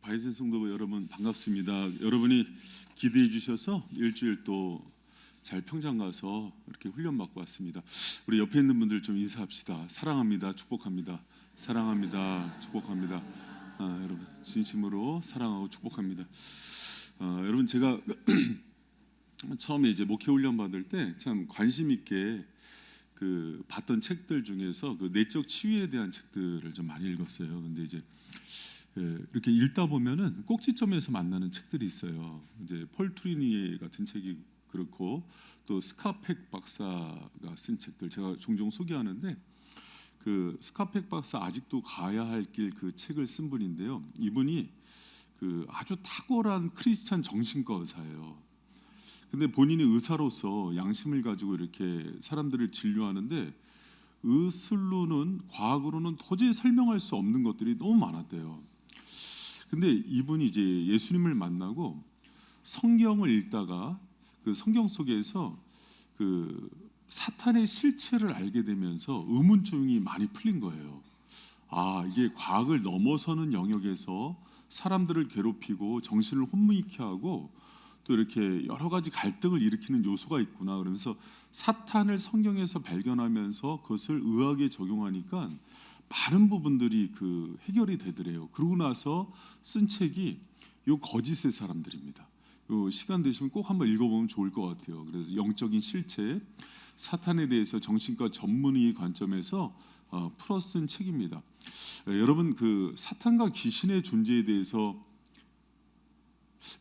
바이슨 성도 여러분 반갑습니다. 여러분이 기대해 주셔서 일주일 또 잘 평장 가서 이렇게 훈련 받고 왔습니다. 우리 옆에 있는 분들 좀 인사합시다. 사랑합니다. 축복합니다. 사랑합니다. 축복합니다. 여러분 진심으로 사랑하고 축복합니다. 여러분 제가 처음에 이제 목회 훈련 받을 때 참 관심 있게 그 봤던 책들 중에서 그 내적 치유에 대한 책들을 좀 많이 읽었어요. 근데 이제 이렇게 읽다 보면은 꼭지점에서 만나는 책들이 있어요. 이제 폴 트리니 같은 책이 그렇고 또 스카펙 박사가 쓴 책들 제가 종종 소개하는데 그 스카펙 박사 아직도 가야 할 길 그 책을 쓴 분인데요. 이분이 그 아주 탁월한 크리스찬 정신과 의사예요. 근데 본인이 의사로서 양심을 가지고 이렇게 사람들을 진료하는데 의술로는 과학으로는 도저히 설명할 수 없는 것들이 너무 많았대요. 근데 이분이 이제 예수님을 만나고 성경을 읽다가 그 성경 속에서 그 사탄의 실체를 알게 되면서 의문점이 많이 풀린 거예요. 이게 과학을 넘어서는 영역에서 사람들을 괴롭히고 정신을 혼미케 하고 또 이렇게 여러 가지 갈등을 일으키는 요소가 있구나. 그러면서 사탄을 성경에서 발견하면서 그것을 의학에 적용하니까 많은 부분들이 그 해결이 되더래요. 그러고 나서 쓴 책이 요 거짓의 사람들입니다. 요 시간 되시면 꼭 한번 읽어보면 좋을 것 같아요. 그래서 영적인 실체, 사탄에 대해서 정신과 전문의의 관점에서 풀어 쓴 책입니다. 여러분 그 사탄과 귀신의 존재에 대해서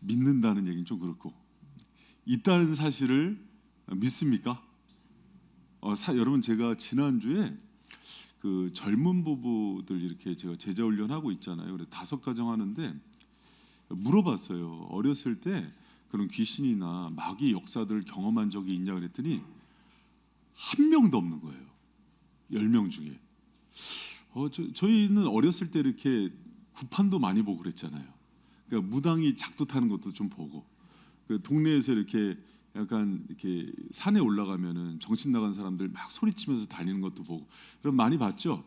믿는다는 얘기는 좀 그렇고 있다는 사실을 믿습니까? 여러분 제가 지난주에 그 젊은 부부들 이렇게 제가 제자 훈련하고 있잖아요. 그래서 5가정 하는데 물어봤어요. 어렸을 때 그런 귀신이나 마귀 역사들을 경험한 적이 있냐 그랬더니 한 명도 없는 거예요. 10명 중에. 저희는 어렸을 때 이렇게 구판도 많이 보고 그랬잖아요. 그러니까 무당이 작두 타는 것도 좀 보고 그 동네에서 이렇게 약간 이렇게 산에 올라가면은 정신 나간 사람들 막 소리치면서 다니는 것도 보고 그럼 많이 봤죠.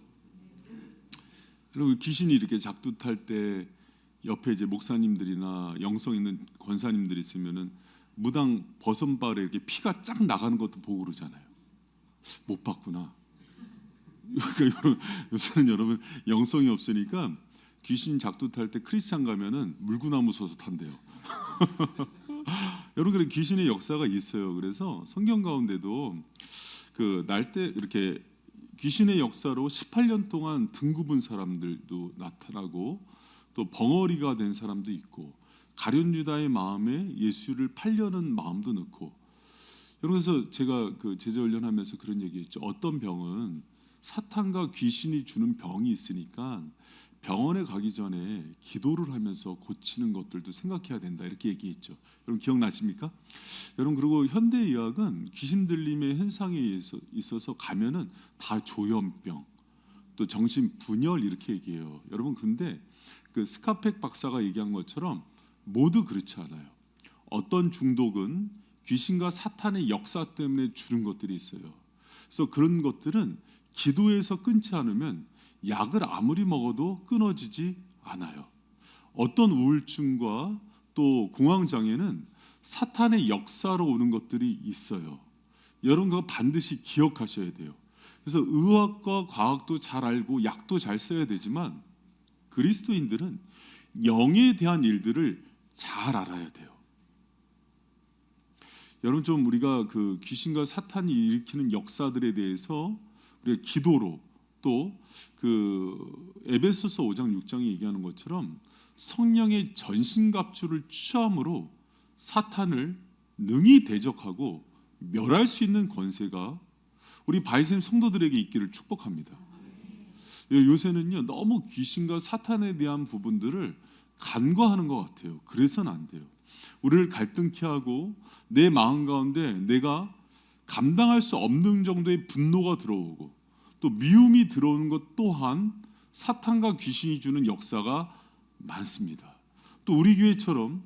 그리고 귀신이 이렇게 작두 탈 때 옆에 이제 목사님들이나 영성 있는 권사님들이 있으면은 무당 버선발에 이렇게 피가 쫙 나가는 것도 보고 그러잖아요. 못 봤구나. 그러니까 요새는 여러분 영성이 없으니까 귀신 작두 탈 때 크리스찬 가면은 물구나무 서서 탄대요. 여러분 그래 귀신의 역사가 있어요. 그래서 성경 가운데도 그 날 때 이렇게 귀신의 역사로 18년 동안 등 굽은 사람들도 나타나고 또 벙어리가 된 사람도 있고 가룟 유다의 마음에 예수를 팔려는 마음도 넣고 그래서 제가 그 제자 훈련하면서 그런 얘기했죠. 어떤 병은 사탄과 귀신이 주는 병이 있으니까 병원에 가기 전에 기도를 하면서 고치는 것들도 생각해야 된다 이렇게 얘기했죠. 여러분 기억나십니까? 여러분 그리고 현대의학은 귀신 들림의 현상에 있어서 가면은 다 조현병 또 정신분열 이렇게 얘기해요. 여러분 근데 그 스카펙 박사가 얘기한 것처럼 모두 그렇지 않아요. 어떤 중독은 귀신과 사탄의 역사 때문에 주는 것들이 있어요. 그래서 그런 것들은 기도에서 끊지 않으면 약을 아무리 먹어도 끊어지지 않아요. 어떤 우울증과 또 공황장애는 사탄의 역사로 오는 것들이 있어요. 여러분 그거 반드시 기억하셔야 돼요. 그래서 의학과 과학도 잘 알고 약도 잘 써야 되지만 그리스도인들은 영에 대한 일들을 잘 알아야 돼요. 여러분 좀 우리가 그 귀신과 사탄이 일으키는 역사들에 대해서 우리가 기도로 또 그 에베소서 5장 6장에 얘기하는 것처럼 성령의 전신갑주를 취함으로 사탄을 능히 대적하고 멸할 수 있는 권세가 우리 바이샘 성도들에게 있기를 축복합니다. 요새는요 너무 귀신과 사탄에 대한 부분들을 간과하는 것 같아요. 그래서는 안 돼요. 우리를 갈등케 하고 내 마음 가운데 내가 감당할 수 없는 정도의 분노가 들어오고 또 미움이 들어오는 것 또한 사탄과 귀신이 주는 역사가 많습니다. 또 우리 교회처럼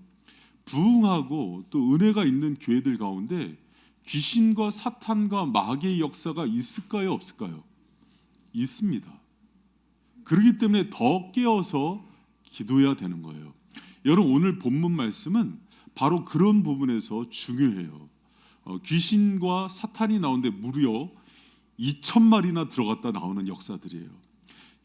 부흥하고 또 은혜가 있는 교회들 가운데 귀신과 사탄과 마귀의 역사가 있을까요? 없을까요? 있습니다. 그렇기 때문에 더 깨어서 기도해야 되는 거예요. 여러분 오늘 본문 말씀은 바로 그런 부분에서 중요해요. 귀신과 사탄이 나오는데 무려 2,000마리나 들어갔다 나오는 역사들이에요.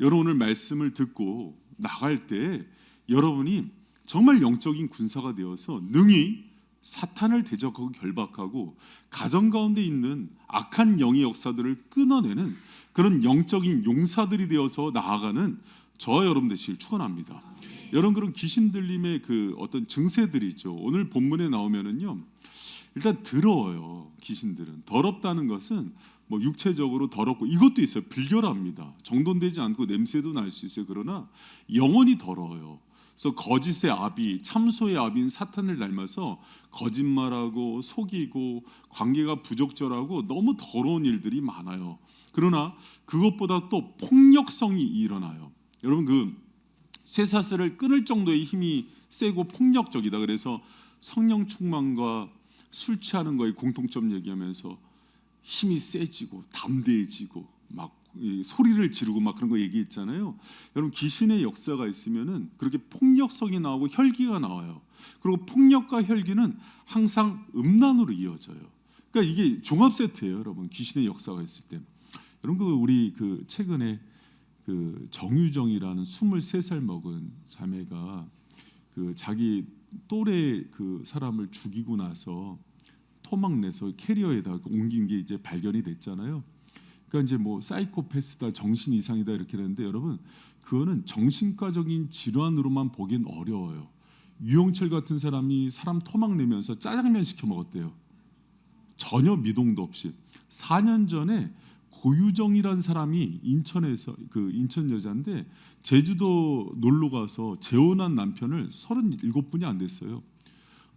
여러분 오늘 말씀을 듣고 나갈 때 여러분이 정말 영적인 군사가 되어서 능히 사탄을 대적하고 결박하고 가정 가운데 있는 악한 영의 역사들을 끊어내는 그런 영적인 용사들이 되어서 나아가는 저와 여러분 되시길 축원합니다. 여러분 그런 귀신 들림의 그 어떤 증세들이 있죠. 오늘 본문에 나오면은요. 일단 더러워요. 귀신들은 더럽다는 것은 뭐 육체적으로 더럽고 이것도 있어요. 불결합니다. 정돈되지 않고 냄새도 날 수 있어요. 그러나 영혼이 더러워요. 그래서 거짓의 아비, 참소의 아비인 사탄을 닮아서 거짓말하고 속이고 관계가 부적절하고 너무 더러운 일들이 많아요. 그러나 그것보다 또 폭력성이 일어나요. 여러분 그 쇠사슬을 끊을 정도의 힘이 세고 폭력적이다. 그래서 성령 충만과 술 취하는 거에 공통점 얘기하면서 힘이 세지고 담대해지고 막 소리를 지르고 막 그런 거 얘기했잖아요. 여러분 귀신의 역사가 있으면은 그렇게 폭력성이 나오고 혈기가 나와요. 그리고 폭력과 혈기는 항상 음란으로 이어져요. 그러니까 이게 종합 세트예요, 여러분. 귀신의 역사가 있을 때. 여러분 우리 그 최근에 그 정유정이라는 23살 먹은 자매가 그 자기 또래 그 사람을 죽이고 나서 토막 내서 캐리어에다 옮긴 게 이제 발견이 됐잖아요. 그러니까 이제 뭐 사이코패스다, 정신 이상이다 이렇게 하는데 여러분 그거는 정신과적인 질환으로만 보기엔 어려워요. 유영철 같은 사람이 사람 토막 내면서 짜장면 시켜 먹었대요. 전혀 미동도 없이. 4년 전에 고유정이라는 사람이 인천에서 그 인천 여자인데 제주도 놀러 가서 재혼한 남편을 37분이 안 됐어요.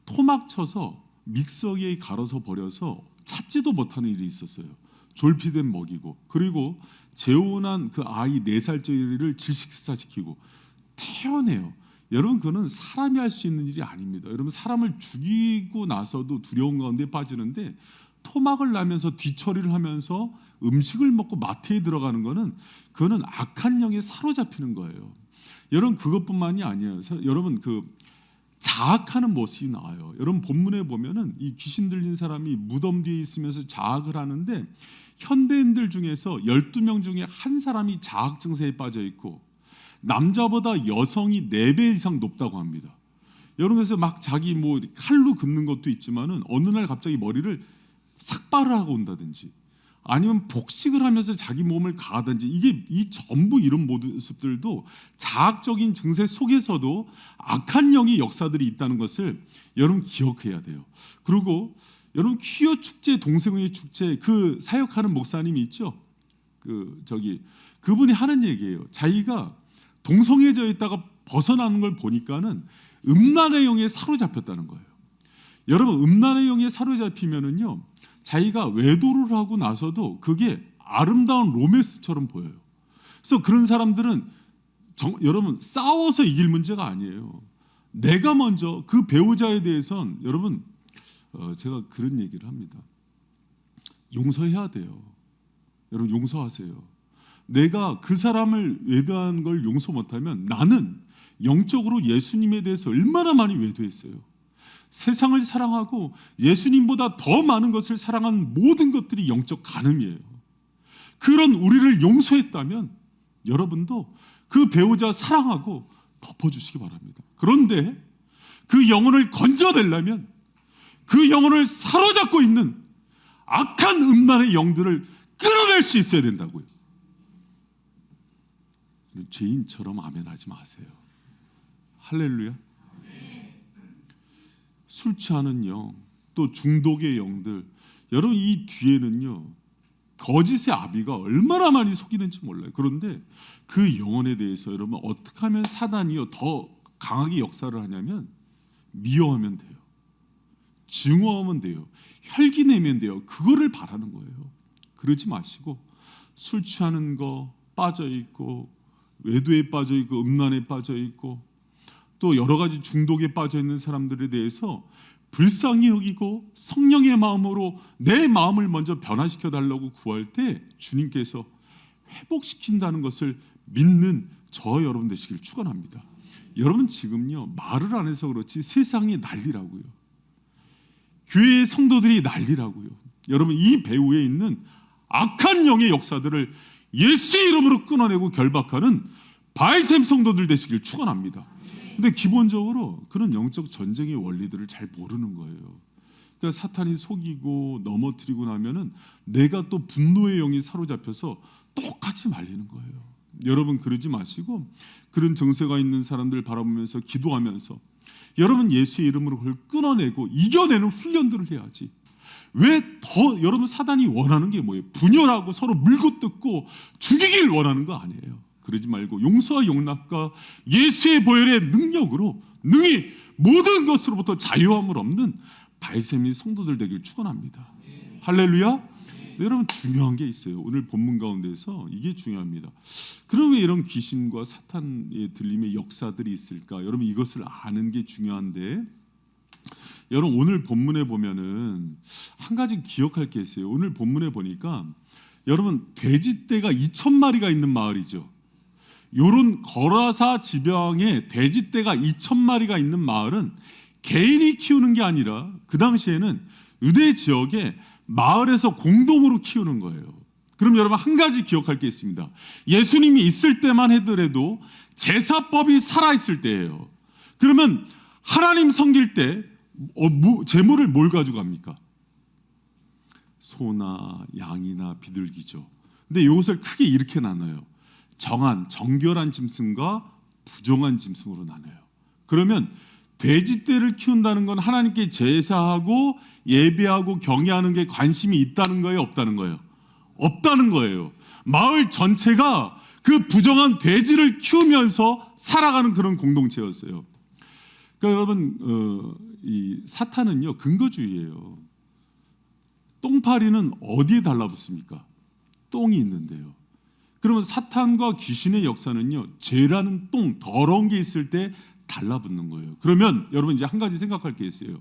토막 쳐서 믹서기에 갈아서 버려서 찾지도 못하는 일이 있었어요. 졸피뎀 먹이고 그리고 재혼한 그 아이 4살짜리를 질식사시키고 태어내요. 여러분 그거는 사람이 할 수 있는 일이 아닙니다. 여러분 사람을 죽이고 나서도 두려운 가운데 빠지는데 토막을 나면서 뒤처리를 하면서 음식을 먹고 마트에 들어가는 거는 그거는 악한 영에 사로잡히는 거예요. 여러분 그것뿐만이 아니에요. 여러분 그 자학하는 모습이 나와요. 여러분 본문에 보면은 이 귀신 들린 사람이 무덤 뒤에 있으면서 자학을 하는데 현대인들 중에서 12명 중에 한 사람이 자학 증세에 빠져 있고 남자보다 여성이 4배 이상 높다고 합니다. 여러분 그래서 막 자기 뭐 칼로 긋는 것도 있지만은 어느 날 갑자기 머리를 삭발을 하고 온다든지 아니면 폭식을 하면서 자기 몸을 가하든지 이게 이 전부 이런 모습들도 자학적인 증세 속에서도 악한 영의 역사들이 있다는 것을 여러분 기억해야 돼요. 그리고 여러분 퀴어 축제, 동성애 축제 그 사역하는 목사님이 있죠. 그분이 하는 얘기예요. 자기가 동성애져 있다가 벗어나는 걸 보니까는 음란의 영에 사로잡혔다는 거예요. 여러분 음란의 영에 사로잡히면은요. 자기가 외도를 하고 나서도 그게 아름다운 로맨스처럼 보여요. 그래서 그런 사람들은 여러분 싸워서 이길 문제가 아니에요. 내가 먼저 그 배우자에 대해선 여러분 제가 그런 얘기를 합니다. 용서해야 돼요. 여러분 용서하세요. 내가 그 사람을 외도한 걸 용서 못하면 나는 영적으로 예수님에 대해서 얼마나 많이 외도했어요. 세상을 사랑하고 예수님보다 더 많은 것을 사랑하는 모든 것들이 영적 간음이에요. 그런 우리를 용서했다면 여러분도 그 배우자 사랑하고 덮어주시기 바랍니다. 그런데 그 영혼을 건져내려면 그 영혼을 사로잡고 있는 악한 음란의 영들을 끊어낼 수 있어야 된다고요. 죄인처럼 아멘하지 마세요. 할렐루야. 술 취하는 영, 또 중독의 영들. 여러분 이 뒤에는요 거짓의 아비가 얼마나 많이 속이는지 몰라요. 그런데 그 영혼에 대해서 여러분 어떻게 하면 사단이요 더 강하게 역사를 하냐면 미워하면 돼요. 증오하면 돼요. 혈기 내면 돼요. 그거를 바라는 거예요. 그러지 마시고 술 취하는 거 빠져 있고 외도에 빠져 있고 음란에 빠져 있고 또 여러 가지 중독에 빠져 있는 사람들에 대해서 불쌍히 여기고 성령의 마음으로 내 마음을 먼저 변화시켜 달라고 구할 때 주님께서 회복시킨다는 것을 믿는 저 여러분 되시길 축원합니다. 여러분 지금요 말을 안 해서 그렇지 세상이 난리라고요. 교회의 성도들이 난리라고요. 여러분 이 배후에 있는 악한 영의 역사들을 예수의 이름으로 끊어내고 결박하는 바알셈 성도들 되시길 축원합니다. 근데 기본적으로 그런 영적 전쟁의 원리들을 잘 모르는 거예요. 그러니까 사탄이 속이고 넘어뜨리고 나면은 내가 또 분노의 영이 사로잡혀서 똑같이 말리는 거예요. 여러분 그러지 마시고 그런 정세가 있는 사람들 바라보면서 기도하면서 여러분 예수의 이름으로 그걸 끊어내고 이겨내는 훈련들을 해야지. 왜 더 여러분 사단이 원하는 게 뭐예요? 분열하고 서로 물고 뜯고 죽이길 원하는 거 아니에요. 그러지 말고 용서와 용납과 예수의 보혈의 능력으로 능히 모든 것으로부터 자유함을 얻는 바알셈이 성도들 되길 축원합니다. 할렐루야. 여러분 중요한 게 있어요. 오늘 본문 가운데서 이게 중요합니다. 그럼 왜 이런 귀신과 사탄의 들림의 역사들이 있을까? 여러분 이것을 아는 게 중요한데 여러분 오늘 본문에 보면은 한 가지 기억할 게 있어요. 오늘 본문에 보니까 여러분 돼지떼가 2,000마리가 있는 마을이죠. 요런 거라사 지방에 돼지떼가 2,000마리가 있는 마을은 개인이 키우는 게 아니라 그 당시에는 유대 지역에 마을에서 공동으로 키우는 거예요. 그럼 여러분 한 가지 기억할 게 있습니다. 예수님이 있을 때만 하더라도 제사법이 살아있을 때예요. 그러면 하나님 섬길 때 제물을 뭘 가져갑니까? 소나 양이나 비둘기죠. 근데 이것을 크게 이렇게 나눠요. 정결한 짐승과 부정한 짐승으로 나눠요. 그러면 돼지떼를 키운다는 건 하나님께 제사하고 예배하고 경외하는 게 관심이 있다는 거예요, 없다는 거예요? 없다는 거예요. 마을 전체가 그 부정한 돼지를 키우면서 살아가는 그런 공동체였어요. 그러니까 여러분 이 사탄은요 근거주의예요. 똥파리는 어디에 달라붙습니까? 똥이 있는데요. 그러면 사탄과 귀신의 역사는요 죄라는 똥, 더러운 게 있을 때 달라붙는 거예요. 그러면 여러분 이제 한 가지 생각할 게 있어요.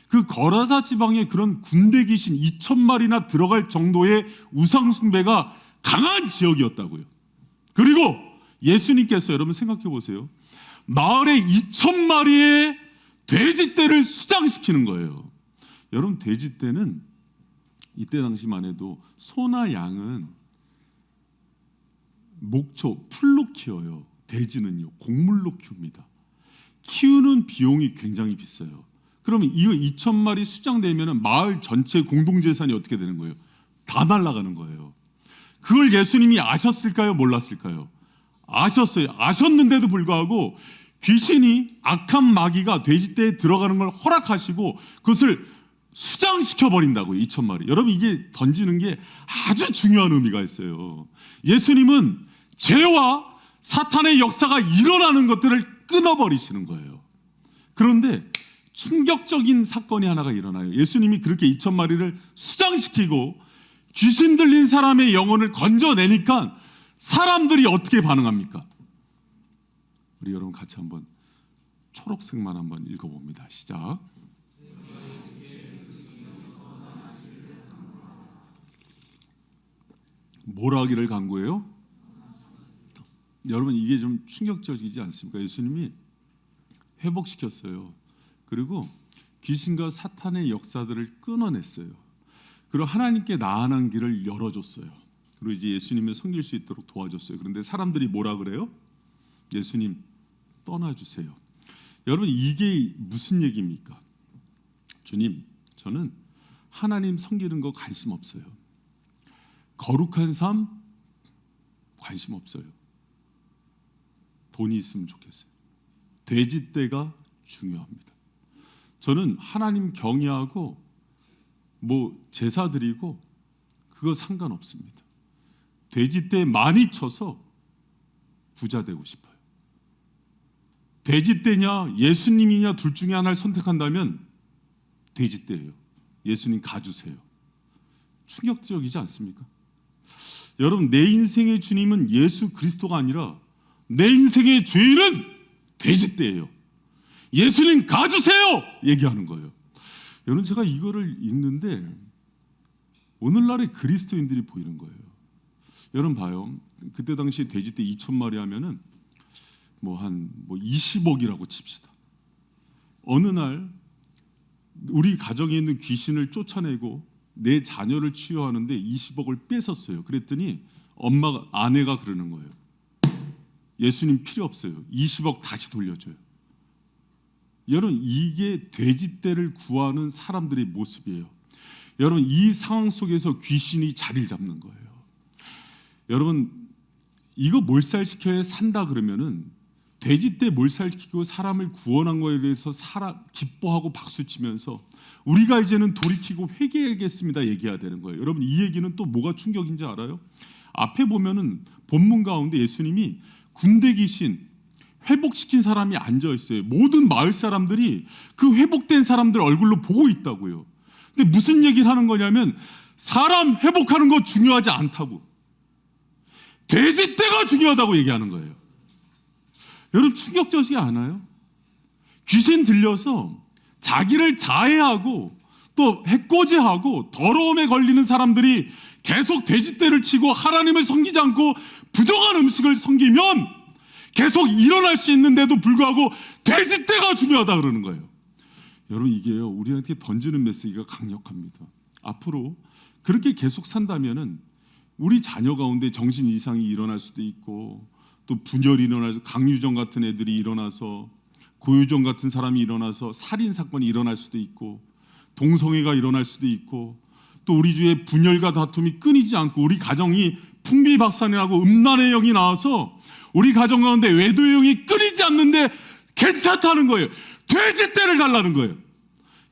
그 거라사 지방에 그런 군대 귀신 2,000마리나 들어갈 정도의 우상 숭배가 강한 지역이었다고요. 그리고 예수님께서 여러분 생각해 보세요. 마을에 2,000마리의 돼지떼를 수장시키는 거예요. 여러분 돼지떼는 이때 당시만 해도 소나 양은 목초, 풀로 키워요. 돼지는요 곡물로 키웁니다. 키우는 비용이 굉장히 비싸요. 그러면 이거 2,000마리 수장되면 마을 전체 공동재산이 어떻게 되는 거예요? 다 날아가는 거예요. 그걸 예수님이 아셨을까요? 몰랐을까요? 아셨어요. 아셨는데도 불구하고 귀신이 악한 마귀가 돼지떼에 들어가는 걸 허락하시고 그것을 수장시켜 버린다고요. 2,000마리. 여러분 이게 던지는 게 아주 중요한 의미가 있어요. 예수님은 죄와 사탄의 역사가 일어나는 것들을 끊어버리시는 거예요. 그런데 충격적인 사건이 하나가 일어나요. 예수님이 그렇게 2,000마리를 수장시키고 귀신 들린 사람의 영혼을 건져내니까 사람들이 어떻게 반응합니까? 우리 여러분 같이 한번 초록색만 한번 읽어봅니다. 시작. 뭐라 하기를 간구해요? 여러분 이게 좀 충격적이지 않습니까? 예수님이 회복시켰어요. 그리고 귀신과 사탄의 역사들을 끊어냈어요. 그리고 하나님께 나아가는 길을 열어줬어요. 그리고 이제 예수님을 섬길 수 있도록 도와줬어요. 그런데 사람들이 뭐라 그래요? 예수님 떠나주세요. 여러분 이게 무슨 얘기입니까? 주님, 저는 하나님 섬기는 거 관심 없어요. 거룩한 삶 관심 없어요. 돈이 있으면 좋겠어요. 돼지떼가 중요합니다. 저는 하나님 경외하고 뭐 제사 드리고 그거 상관없습니다. 돼지떼 많이 쳐서 부자 되고 싶어요. 돼지떼냐 예수님이냐 둘 중에 하나를 선택한다면 돼지떼예요. 예수님 가주세요. 충격적이지 않습니까? 여러분 내 인생의 주님은 예수 그리스도가 아니라 내 인생의 죄인은 돼지떼예요. 예수님 가주세요 얘기하는 거예요. 여러분 제가 이거를 읽는데 오늘날의 그리스도인들이 보이는 거예요. 여러분 봐요. 그때 당시 돼지떼 2,000마리 하면은 한 20억이라고 칩시다. 어느 날 우리 가정에 있는 귀신을 쫓아내고 내 자녀를 치유하는데 20억을 뺏었어요. 그랬더니 아내가 그러는 거예요. 예수님 필요 없어요. 20억 다시 돌려줘요. 여러분, 이게 돼지떼를 구하는 사람들의 모습이에요. 여러분, 이 상황 속에서 귀신이 자리를 잡는 거예요. 여러분, 이거 몰살시켜야 산다 그러면은 돼지떼 몰살시키고 사람을 구원한 거에 대해서 기뻐하고 박수치면서 우리가 이제는 돌이키고 회개하겠습니다 얘기해야 되는 거예요. 여러분, 이 얘기는 또 뭐가 충격인지 알아요? 앞에 보면은 본문 가운데 예수님이 군대 귀신 회복시킨 사람이 앉아 있어요. 모든 마을 사람들이 그 회복된 사람들 얼굴로 보고 있다고요. 근데 무슨 얘기를 하는 거냐면 사람 회복하는 거 중요하지 않다고, 돼지떼가 중요하다고 얘기하는 거예요. 여러분, 충격적이지 않아요? 귀신 들려서 자기를 자해하고 또 해코지하고 더러움에 걸리는 사람들이 계속 돼지떼를 치고 하나님을 섬기지 않고 부정한 음식을 섬기면 계속 일어날 수 있는데도 불구하고 돼지떼가 중요하다 그러는 거예요. 여러분, 이게요, 우리한테 던지는 메시지가 강력합니다. 앞으로 그렇게 계속 산다면은 우리 자녀 가운데 정신 이상이 일어날 수도 있고, 또 분열이 일어나서 강유정 같은 애들이 일어나서, 고유정 같은 사람이 일어나서 살인 사건이 일어날 수도 있고, 동성애가 일어날 수도 있고, 또 우리 주위에 분열과 다툼이 끊이지 않고 우리 가정이 풍비박산이라고 음란의 영이 나와서 우리 가정 가운데 외도의 영이 끊이지 않는데 괜찮다는 거예요. 돼지떼를 달라는 거예요.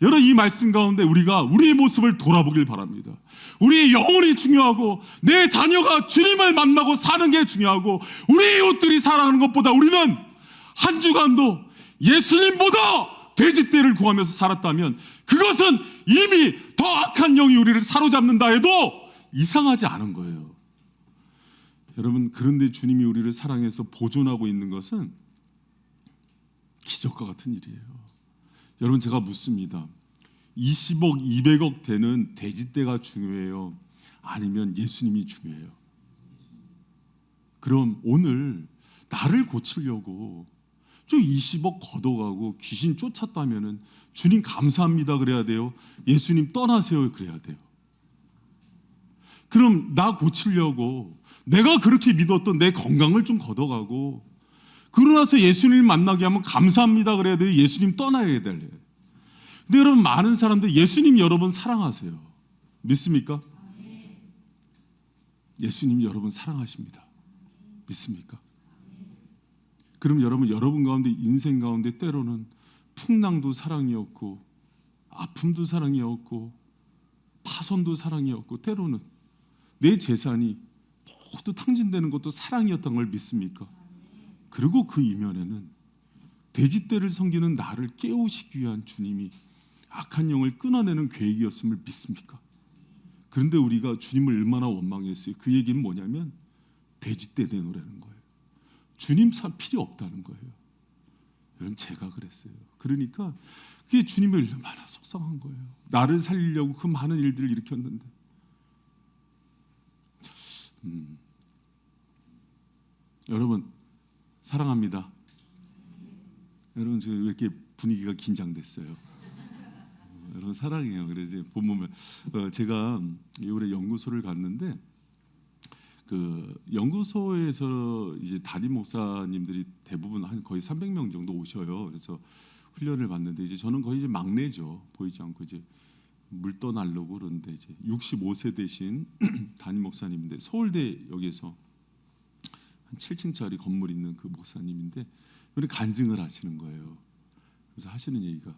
여러분, 이 말씀 가운데 우리가 우리의 모습을 돌아보길 바랍니다. 우리의 영혼이 중요하고 내 자녀가 주님을 만나고 사는 게 중요하고 우리 이웃들이 살아가는 것보다 우리는 한 주간도 예수님보다 돼지떼를 구하면서 살았다면 그것은 이미 더 악한 영이 우리를 사로잡는다 해도 이상하지 않은 거예요. 여러분, 그런데 주님이 우리를 사랑해서 보존하고 있는 것은 기적과 같은 일이에요. 여러분, 제가 묻습니다. 20억, 200억 되는 돼지떼가 중요해요? 아니면 예수님이 중요해요? 그럼 오늘 나를 고치려고 저 20억 걷어가고 귀신 쫓았다면은 주님 감사합니다 그래야 돼요? 예수님 떠나세요 그래야 돼요? 그럼 나 고치려고 내가 그렇게 믿었던 내 건강을 좀 걷어가고 그러고 나서 예수님 만나게 하면 감사합니다 그래야 돼요? 예수님 떠나야 될래요? 근데 여러분, 많은 사람들 예수님 여러분 사랑하세요. 믿습니까? 예수님 여러분 사랑하십니다. 믿습니까? 그럼 여러분 가운데 인생 가운데 때로는 풍랑도 사랑이었고 아픔도 사랑이었고 파손도 사랑이었고 때로는 내 재산이 모두 탕진되는 것도 사랑이었던 걸 믿습니까? 그리고 그 이면에는 돼지떼를 섬기는 나를 깨우시기 위한 주님이 악한 영을 끊어내는 계획이었음을 믿습니까? 그런데 우리가 주님을 얼마나 원망했어요. 그 얘기는 뭐냐면 돼지떼 내놓으라는 거예요. 주님 필요 없다는 거예요. 여러분, 제가 그랬어요. 그러니까 그게 주님을 얼마나 속상한 거예요. 나를 살리려고 그 많은 일들을 일으켰는데. 여러분, 사랑합니다. 여러분, 왜 이렇게 분위기가 긴장됐어요? 여러분, 사랑해요. 그래서 보면 제가 올해 연구소를 갔는데 그 연구소에서 이제 담임 목사님들이 대부분 한 거의 300명 정도 오셔요. 그래서 훈련을 받는데 이제 저는 거의 이제 막내죠. 보이지 않고 이제 물 떠나려고 그러는데 이제 65세 되신 담임 목사님인데 서울대 여기에서 한 7층짜리 건물 있는 그 목사님인데 우리 간증을 하시는 거예요. 그래서 하시는 얘기가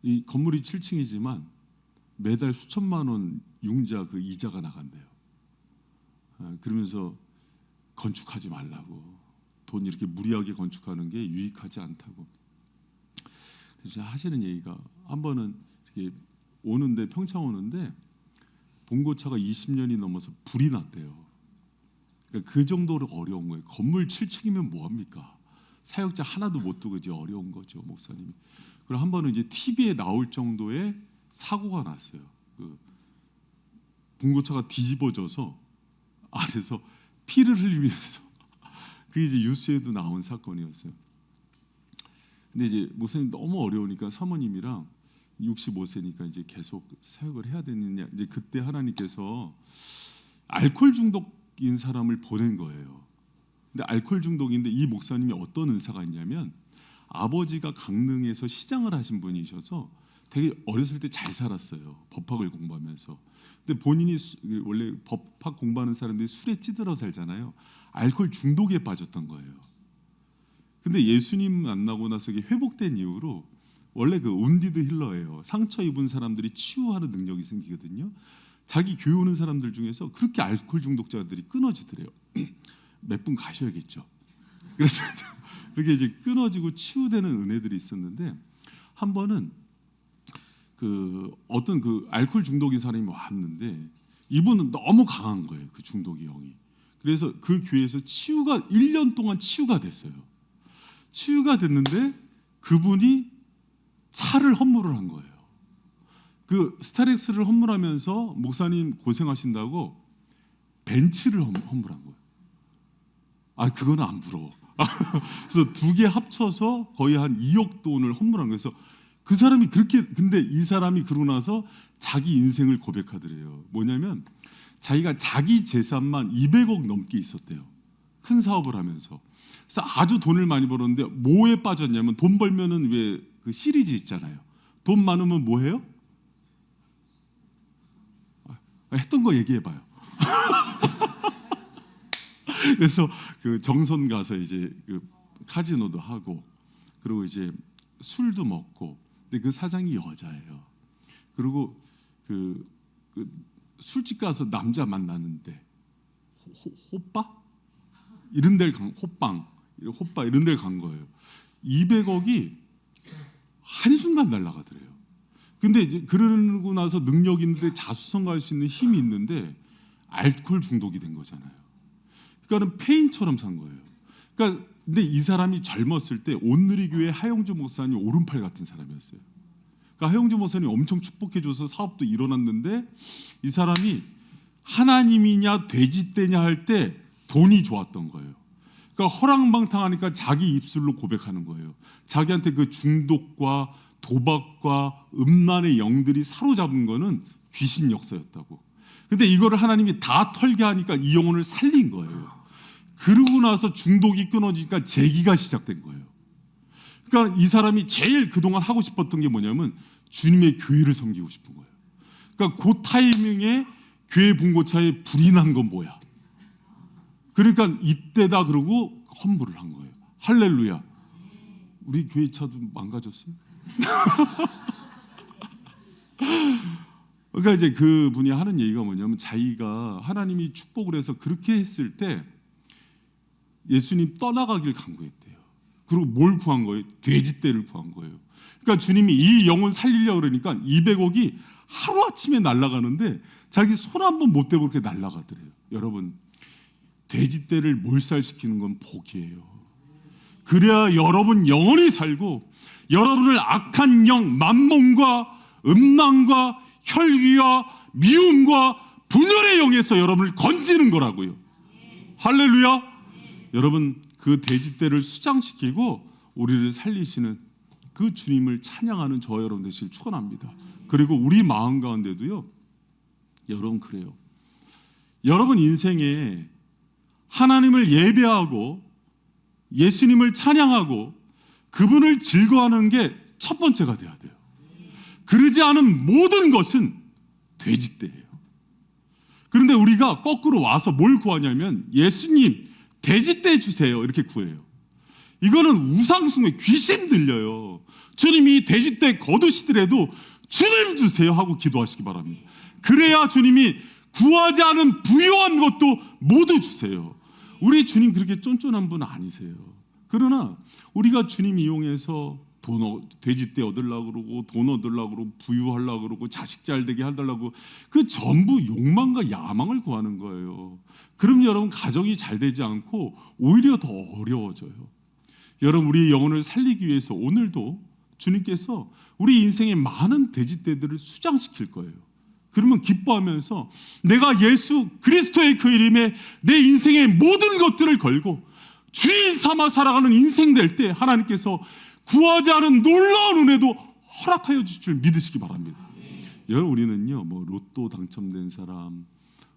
이 건물이 7층이지만 매달 수천만 원 융자 그 이자가 나간대요. 그러면서 건축하지 말라고, 돈 이렇게 무리하게 건축하는 게 유익하지 않다고. 그래서 하시는 얘기가 한 번은 이렇게 오는데 평창 오는데 봉고차가 20년이 넘어서 불이 났대요. 그러니까 그 정도로 어려운 거예요. 건물 7층이면 뭐 합니까? 사역자 하나도 못 두고 이제 어려운 거죠, 목사님이. 그리고 한 번은 이제 TV에 나올 정도의 사고가 났어요. 그 봉고차가 뒤집어져서 안에서 피를 흘리면서 그게 이제 뉴스에도 나온 사건이었어요. 근데 이제 목사님 너무 어려우니까 사모님이랑 65세니까 이제 계속 사역을 해야 되느냐. 이제 그때 하나님께서 알코올 중독인 사람을 보낸 거예요. 근데 알코올 중독인데 이 목사님이 어떤 은사가 있냐면 아버지가 강릉에서 시장을 하신 분이셔서 되게 어렸을 때 잘 살았어요. 법학을 공부하면서. 근데 본인이 원래 법학 공부하는 사람들이 술에 찌들어 살잖아요. 알코올 중독에 빠졌던 거예요. 근데 예수님 만나고 나서 이게 회복된 이후로 원래 그 운디드 힐러예요. 상처 입은 사람들이 치유하는 능력이 생기거든요. 자기 교회 오는 사람들 중에서 그렇게 알코올 중독자들이 끊어지더래요. 몇 분 가셔야겠죠. 그래서 그렇게 이제 끊어지고 치유되는 은혜들이 있었는데 한 번은 그 어떤 그 알코올 중독인 사람이 왔는데 이분은 너무 강한 거예요. 그 중독의 영이. 그래서 그 교회에서 치유가 1년 동안 치유가 됐어요. 치유가 됐는데 그분이 차를 헌물을 한 거예요. 그 스타렉스를 헌물하면서 목사님 고생하신다고 벤츠를 헌물한 거예요. 아, 그거는 안 부러워. 그래서 두 개 합쳐서 거의 한 2억 돈을 헌물한 거예요. 그래서 그 사람이 그렇게, 근데 이 사람이 그러고 나서 자기 인생을 고백하더래요. 뭐냐면 자기가 자기 재산만 200억 넘게 있었대요. 큰 사업을 하면서. 그래서 아주 돈을 많이 벌었는데 뭐에 빠졌냐면 돈 벌면은 왜 그 시리즈 있잖아요. 돈 많으면 뭐 해요? 했던 거 얘기해봐요. 그래서 그 정선 가서 이제 그 카지노도 하고 그리고 이제 술도 먹고. 근데 그 사장이 여자예요. 그리고 그 술집 가서 남자 만나는데 호빠 이런 데를 호빵 이런 데를 간 거예요. 200억이 한순간 날아가더래요. 근데 이제 그러고 나서 능력 있는데 자수성가할 수 있는 힘이 있는데 알코올 중독이 된 거잖아요. 그러니까는 페인처럼 산 거예요. 그러니까 근데 이 사람이 젊었을 때 온누리교회 하영주 목사님 오른팔 같은 사람이었어요. 그러니까 하영주 목사님 엄청 축복해줘서 사업도 일어났는데 이 사람이 하나님이냐 돼지떼냐 할 때 돈이 좋았던 거예요. 그러니까 허랑방탕하니까 자기 입술로 고백하는 거예요. 자기한테 그 중독과 도박과 음란의 영들이 사로잡은 거는 귀신 역사였다고. 근데 이거를 하나님이 다 털게 하니까 이 영혼을 살린 거예요. 그러고 나서 중독이 끊어지니까 재기가 시작된 거예요. 그러니까 이 사람이 제일 그동안 하고 싶었던 게 뭐냐면 주님의 교회를 섬기고 싶은 거예요. 그러니까 그 타이밍에 교회 봉고차에 불이 난 건 뭐야? 그러니까 이때다 그러고 헌물을 한 거예요. 할렐루야. 우리 교회 차도 망가졌어요. 그러니까 이제 그분이 하는 얘기가 뭐냐면 자기가 하나님이 축복을 해서 그렇게 했을 때 예수님 떠나가길 간구했대요. 그리고 뭘 구한 거예요? 돼지떼를 구한 거예요. 그러니까 주님이 이 영혼 살리려고 그러니까 200억이 하루아침에 날아가는데 자기 손 한 번 못 대고 그렇게 날아가더래요. 여러분, 돼지떼를 몰살시키는 건 복이에요. 그래야 여러분 영원히 살고 여러분을 악한 영, 만몬과 음란과 혈기와 미움과 분열의 영에서 여러분을 건지는 거라고요. 할렐루야. 여러분, 그 돼지떼를 수장시키고 우리를 살리시는 그 주님을 찬양하는 저 여러분 되시길 축원합니다. 그리고 우리 마음 가운데도요, 여러분 그래요. 여러분 인생에 하나님을 예배하고 예수님을 찬양하고 그분을 즐거워하는 게 첫 번째가 돼야 돼요. 그러지 않은 모든 것은 돼지떼예요. 그런데 우리가 거꾸로 와서 뭘 구하냐면 예수님 돼지떼 주세요 이렇게 구해요. 이거는 우상숭배, 귀신 들려요. 주님이 돼지떼 거두시더라도 주님 주세요 하고 기도하시기 바랍니다. 그래야 주님이 구하지 않은 부요한 것도 모두 주세요. 우리 주님 그렇게 쫀쫀한 분 아니세요. 그러나 우리가 주님 이용해서 돼지떼 얻으려고 그러고 돈 얻으려고 그러고 부유하려고 그러고 자식 잘 되게 하려고 그 전부 욕망과 야망을 구하는 거예요. 그럼 여러분 가정이 잘 되지 않고 오히려 더 어려워져요. 여러분 우리의 영혼을 살리기 위해서 오늘도 주님께서 우리 인생의 많은 돼지떼들을 수장시킬 거예요. 그러면 기뻐하면서 내가 예수 그리스도의 그 이름에 내 인생의 모든 것들을 걸고 주인 삼아 살아가는 인생 될 때 하나님께서 구하지 않은 놀라운 은혜도 허락하여 주실 줄 믿으시기 바랍니다. 여러분, 우리는요, 뭐 로또 당첨된 사람,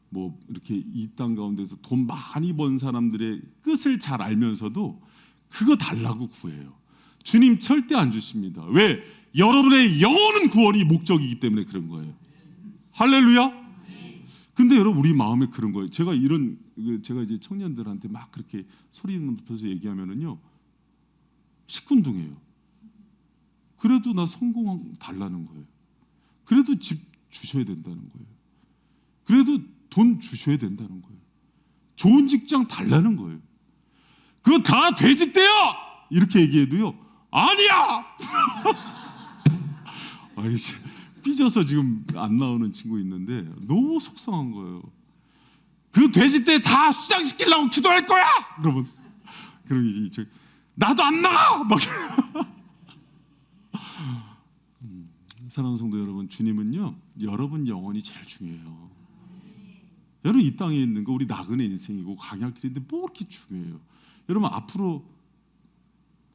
뭐 이렇게 이 땅 가운데서 돈 많이 번 사람들의 끝을 잘 알면서도 그거 달라고 구해요. 주님 절대 안 주십니다. 왜? 여러분의 영원한 구원이 목적이기 때문에 그런 거예요. 할렐루야. 근데 여러분, 우리 마음에 그런 거예요. 제가 이제 청년들한테 막 그렇게 소리 높여서 얘기하면은요, 시큰둥해요. 그래도 나 성공 달라는 거예요. 그래도 집 주셔야 된다는 거예요. 그래도 돈 주셔야 된다는 거예요. 좋은 직장 달라는 거예요. 그거 다 돼지떼야! 이렇게 얘기해도요, 아니야! 이제 삐져서 지금 안 나오는 친구 있는데 너무 속상한 거예요. 그 돼지떼 다 수장시키려고 기도할 거야! 여러분, 그럼 이제 나도 안 나가! 막. 사랑하는 성도 여러분, 주님은요, 여러분 영혼이 제일 중요해요. 여러분, 이 땅에 있는 거 우리 나그네 인생이고 강약길인데 뭐 그렇게 중요해요? 여러분, 앞으로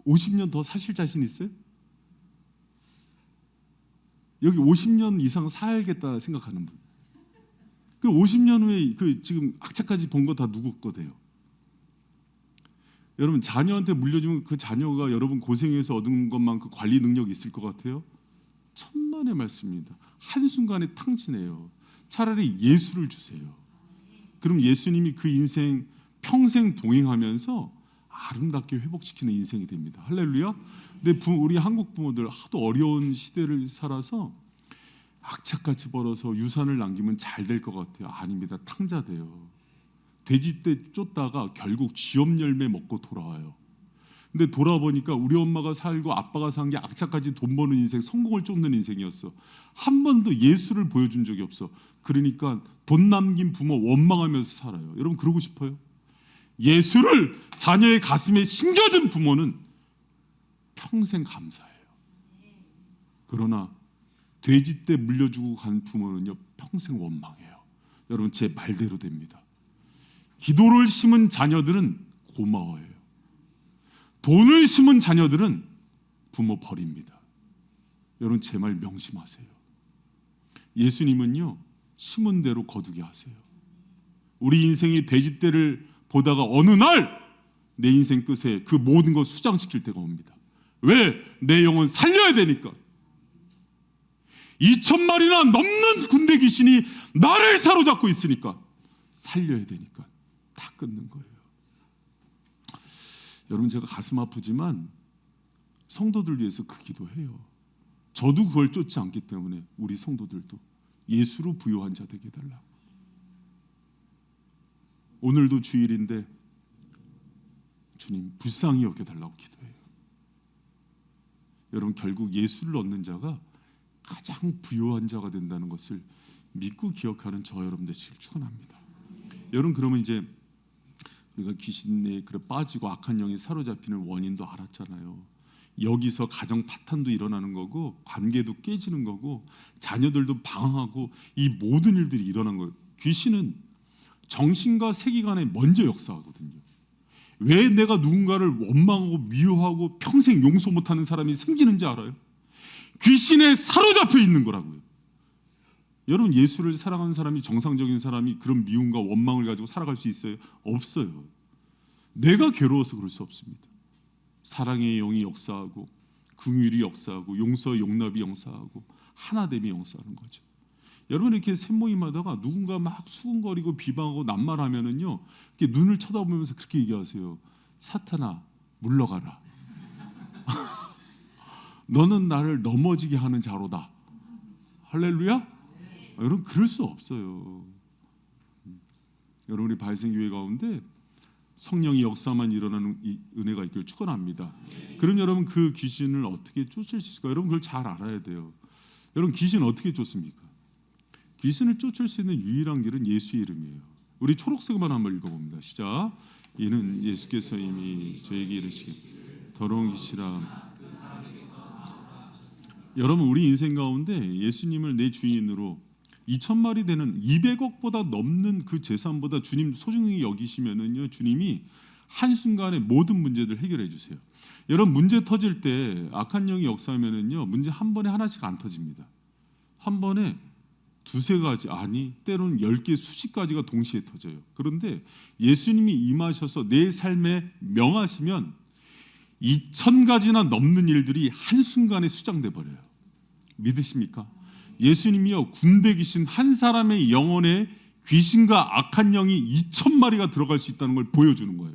50년 더 사실 자신 있어요? 여기 50년 이상 살겠다 생각하는 분. 그 50년 후에 그 지금 악착까지 본 거 다 누구 거 돼요? 여러분, 자녀한테 물려주면 그 자녀가 여러분 고생해서 얻은 것만 그 관리 능력이 있을 것 같아요? 천만의 말씀입니다. 한순간에 탕진해요. 차라리 예수를 주세요. 그럼 예수님이 그 인생 평생 동행하면서 아름답게 회복시키는 인생이 됩니다. 할렐루야. 근데 우리 한국 부모들 하도 어려운 시대를 살아서 악착같이 벌어서 유산을 남기면 잘 될 것 같아요. 아닙니다. 탕자돼요. 돼지떼 쫓다가 결국 쥐업 열매 먹고 돌아와요. 근데 돌아보니까 우리 엄마가 살고 아빠가 산 게 악착같이 돈 버는 인생, 성공을 쫓는 인생이었어. 한 번도 예수를 보여준 적이 없어. 그러니까 돈 남긴 부모 원망하면서 살아요. 여러분, 그러고 싶어요? 예수를 자녀의 가슴에 심겨준 부모는 평생 감사해요. 그러나 돼지떼 물려주고 간 부모는요, 평생 원망해요. 여러분, 제 말대로 됩니다. 기도를 심은 자녀들은 고마워해요. 돈을 심은 자녀들은 부모 버립니다. 여러분, 제 말 명심하세요. 예수님은요, 심은 대로 거두게 하세요. 우리 인생이 돼지떼를 보다가 어느 날 내 인생 끝에 그 모든 걸 수장시킬 때가 옵니다. 왜? 내 영혼 살려야 되니까. 2,000마리나 넘는 군대 귀신이 나를 사로잡고 있으니까 살려야 되니까 다 끊는 거예요. 여러분, 제가 가슴 아프지만 성도들 위해서 그 기도해요. 저도 그걸 쫓지 않기 때문에 우리 성도들도 예수로 부요한 자 되게 해달라고. 오늘도 주일인데 주님 불쌍히 여겨달라고 기도해요. 여러분, 결국 예수를 얻는 자가 가장 부요한 자가 된다는 것을 믿고 기억하는 저 여러분 되시길 축원합니다. 여러분, 그러면 이제 우리가 귀신에 빠지고 악한 영이 사로잡히는 원인도 알았잖아요. 여기서 가정 파탄도 일어나는 거고 관계도 깨지는 거고 자녀들도 방황하고 이 모든 일들이 일어난 거예요. 귀신은 정신과 세계관에 먼저 역사하거든요. 왜 내가 누군가를 원망하고 미워하고 평생 용서 못하는 사람이 생기는지 알아요? 귀신에 사로잡혀 있는 거라고요. 여러분, 예수를 사랑하는 사람이, 정상적인 사람이 그런 미움과 원망을 가지고 살아갈 수 있어요? 없어요. 내가 괴로워서 그럴 수 없습니다. 사랑의 영이 역사하고 긍휼이 역사하고 용서 용납이 역사하고 하나됨이 역사하는 거죠. 여러분, 이렇게 샘모임하다가 누군가 막 수군거리고 비방하고 낱말하면은요, 이렇게 눈을 쳐다보면서 그렇게 얘기하세요. 사탄아, 물러가라. 너는 나를 넘어지게 하는 자로다. 할렐루야. 여러분, 그럴 수 없어요. 여러분, 우리 바이생교회 가운데 성령의 역사만 일어나는 이 은혜가 있길 축원합니다. 그럼 여러분, 그 귀신을 어떻게 쫓을 수 있을까? 여러분, 그걸 잘 알아야 돼요. 여러분, 귀신 어떻게 쫓습니까? 귀신을 쫓을 수 있는 유일한 길은 예수의 이름이에요. 우리 초록색만 한번 읽어봅니다. 시작. 이는 예수께서 이미 저에게 이르시길 더러운 귀신아. 여러분, 우리 인생 가운데 예수님을 내 주인으로 2,000마리 되는 200억보다 넘는 그 재산보다 주님 소중히 여기시면은요, 주님이 한순간에 모든 문제들 해결해 주세요. 여러분, 문제 터질 때 악한 영이 역사하면은요, 문제 한 번에 하나씩 안 터집니다. 한 번에 두세 가지, 아니 때로는 10개 수십 가지가 동시에 터져요. 그런데 예수님이 임하셔서 내 삶에 명하시면 2000가지나 넘는 일들이 한순간에 수장돼 버려요. 믿으십니까? 예수님이요, 군대 귀신 한 사람의 영혼에 귀신과 악한 영이 2000마리가 들어갈 수 있다는 걸 보여주는 거예요.